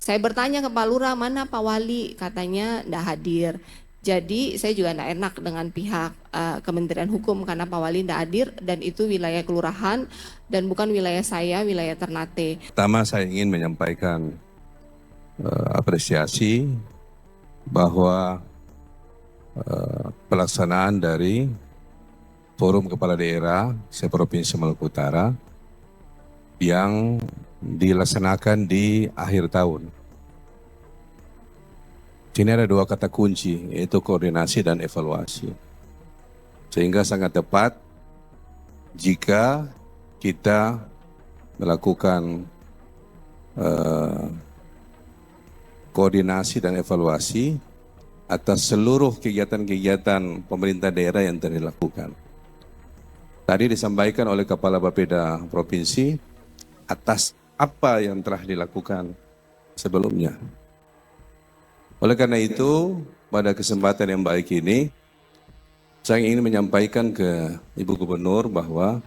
Saya bertanya ke Pak Lurah, mana Pak Wali? Katanya nggak hadir. Jadi saya juga nggak enak dengan pihak Kementerian Hukum karena Pak Wali nggak hadir dan itu wilayah kelurahan dan bukan wilayah saya, wilayah Ternate. Pertama saya ingin menyampaikan apresiasi bahwa pelaksanaan dari Forum Kepala Daerah se-Provinsi Maluku Utara yang dilaksanakan di akhir tahun. Sini ada dua kata kunci, yaitu koordinasi dan evaluasi. Sehingga sangat tepat jika kita melakukan koordinasi dan evaluasi atas seluruh kegiatan-kegiatan pemerintah daerah yang telah dilakukan. Tadi disampaikan oleh Kepala Bapeda Provinsi atas apa yang telah dilakukan sebelumnya. Oleh karena itu, pada kesempatan yang baik ini, saya ingin menyampaikan ke Ibu Gubernur bahwa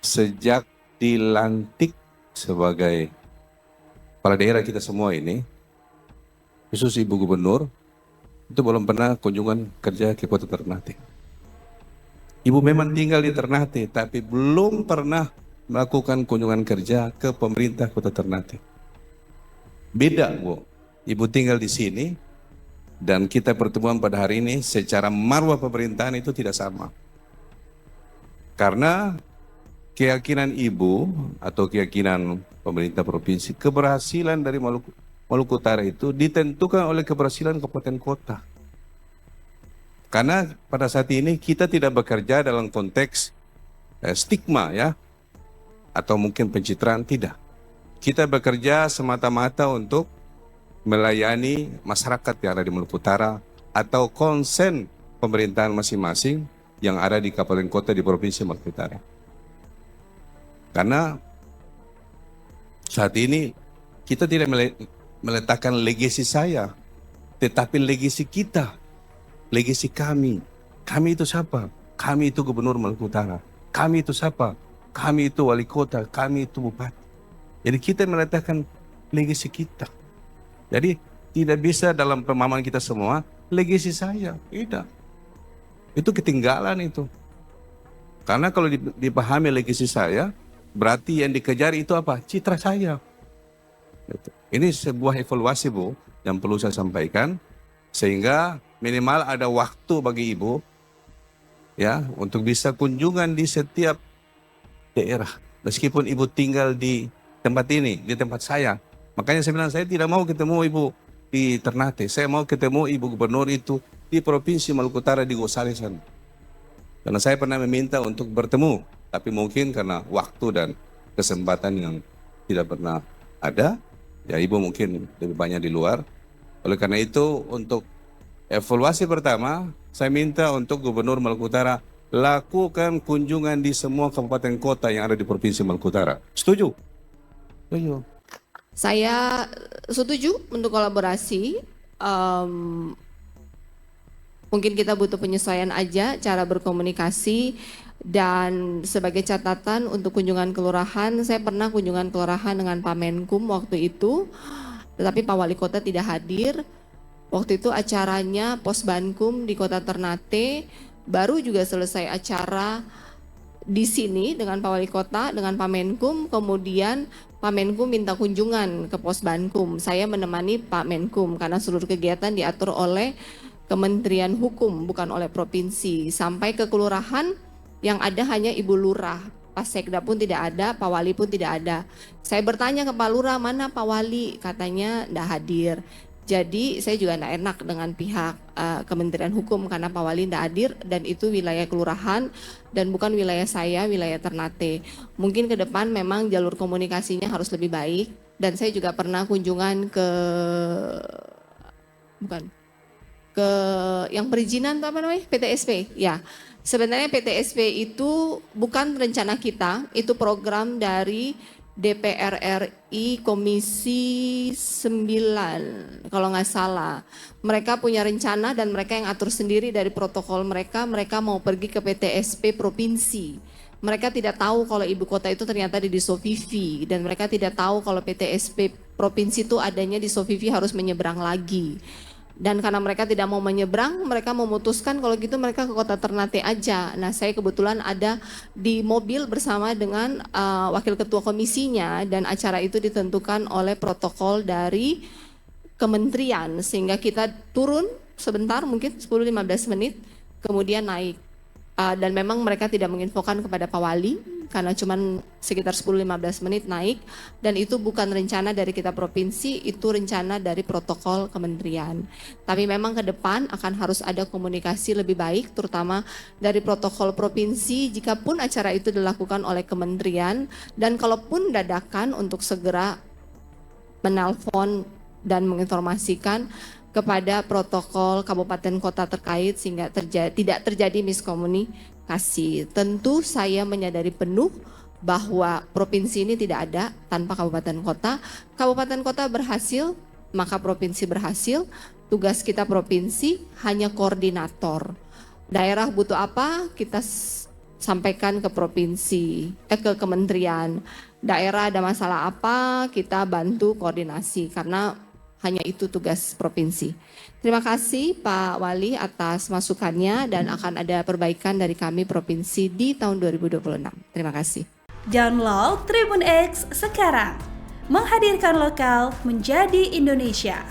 sejak dilantik sebagai kepala daerah kita semua ini, khusus Ibu Gubernur, itu belum pernah kunjungan kerja ke Kota Ternate. Ibu memang tinggal di Ternate, tapi belum pernah melakukan kunjungan kerja ke pemerintah Kota Ternate. Beda, Bu. Ibu tinggal di sini, dan kita pertemuan pada hari ini secara marwah pemerintahan itu tidak sama. Karena keyakinan Ibu atau keyakinan pemerintah provinsi, keberhasilan dari Maluku Utara itu ditentukan oleh keberhasilan kabupaten kota. Karena pada saat ini kita tidak bekerja dalam konteks stigma ya, atau mungkin pencitraan, tidak. Kita bekerja semata-mata untuk melayani masyarakat yang ada di Maluku Utara atau konsen pemerintahan masing-masing yang ada di kabupaten kota di Provinsi Maluku Utara. Karena saat ini kita tidak meletakkan legasi saya, tetapi legasi kita, legasi kami. Kami itu siapa? Kami itu Gubernur Maluku Utara. Kami itu siapa? Kami itu Wali Kota, kami itu Bupati. Jadi kita meletakkan legasi kita. Jadi tidak bisa dalam pemahaman kita semua, legasi saya, tidak. Itu ketinggalan itu. Karena kalau dipahami legasi saya, berarti yang dikejar itu apa? Citra saya. Ini sebuah evaluasi, Bu, yang perlu saya sampaikan. Sehingga minimal ada waktu bagi Ibu ya untuk bisa kunjungan di setiap daerah. Meskipun Ibu tinggal di tempat ini, di tempat saya. Makanya saya bilang, saya tidak mau ketemu Ibu di Ternate. Saya mau ketemu Ibu Gubernur itu di Provinsi Maluku Utara di Gosalisan. Karena saya pernah meminta untuk bertemu. Tapi mungkin karena waktu dan kesempatan yang tidak pernah ada, ya Ibu mungkin lebih banyak di luar. Oleh karena itu, untuk evaluasi pertama, saya minta untuk Gubernur Maluku Utara lakukan kunjungan di semua kabupaten kota yang ada di Provinsi Maluku Utara. Setuju? Setuju. Saya setuju untuk kolaborasi. Mungkin kita butuh penyesuaian aja cara berkomunikasi. Dan sebagai catatan untuk kunjungan kelurahan, saya pernah kunjungan kelurahan dengan Pak Menkum waktu itu, tetapi Pak Wali Kota tidak hadir. Waktu itu acaranya Posbankum di Kota Ternate, baru juga selesai acara di sini dengan Pak Wali Kota, dengan Pak Menkum, kemudian Pak Menkum minta kunjungan ke Posbankum. Saya menemani Pak Menkum karena seluruh kegiatan diatur oleh Kementerian Hukum, bukan oleh provinsi. Sampai ke kelurahan yang ada hanya Ibu Lurah. Pak Sekda pun tidak ada, Pak Wali pun tidak ada. Saya bertanya ke Pak Lurah, mana Pak Wali? Katanya tidak hadir. Jadi saya juga tidak enak dengan pihak Kementerian Hukum karena Pak Wali tidak hadir dan itu wilayah kelurahan dan bukan wilayah saya, wilayah Ternate. Mungkin ke depan memang jalur komunikasinya harus lebih baik dan saya juga pernah kunjungan ke yang perizinan apa namanya? PTSP. Ya. Sebenarnya PTSP itu bukan rencana kita, itu program dari DPR RI Komisi 9 kalau nggak salah. Mereka punya rencana dan mereka yang atur sendiri dari protokol mereka mau pergi ke PTSP provinsi. Mereka tidak tahu kalau ibu kota itu ternyata di Disovivi dan mereka tidak tahu kalau PTSP provinsi itu adanya di Sovivi harus menyeberang lagi. Dan karena mereka tidak mau menyeberang, mereka memutuskan kalau gitu mereka ke kota Ternate aja. Nah, saya kebetulan ada di mobil bersama dengan wakil ketua komisinya, dan acara itu ditentukan oleh protokol dari kementerian, sehingga kita turun sebentar mungkin 10-15 menit kemudian naik. Dan memang mereka tidak menginfokan kepada Pak Wali karena cuma sekitar 10-15 menit naik, dan itu bukan rencana dari kita provinsi, itu rencana dari protokol kementerian. Tapi memang ke depan akan harus ada komunikasi lebih baik, terutama dari protokol provinsi jikapun acara itu dilakukan oleh kementerian, dan kalaupun dadakan untuk segera menelpon dan menginformasikan kepada protokol kabupaten kota terkait sehingga tidak terjadi miskomunikasi. Tentu saya menyadari penuh bahwa provinsi ini tidak ada tanpa kabupaten kota. Kabupaten kota berhasil, maka provinsi berhasil. Tugas kita provinsi hanya koordinator. Daerah butuh apa, kita sampaikan ke provinsi, ke kementerian. Daerah ada masalah apa, kita bantu koordinasi, karena hanya itu tugas provinsi. Terima kasih Pak Wali atas masukannya, dan akan ada perbaikan dari kami provinsi di tahun 2026. Terima kasih. Download Tribun X sekarang. Menghadirkan lokal menjadi Indonesia.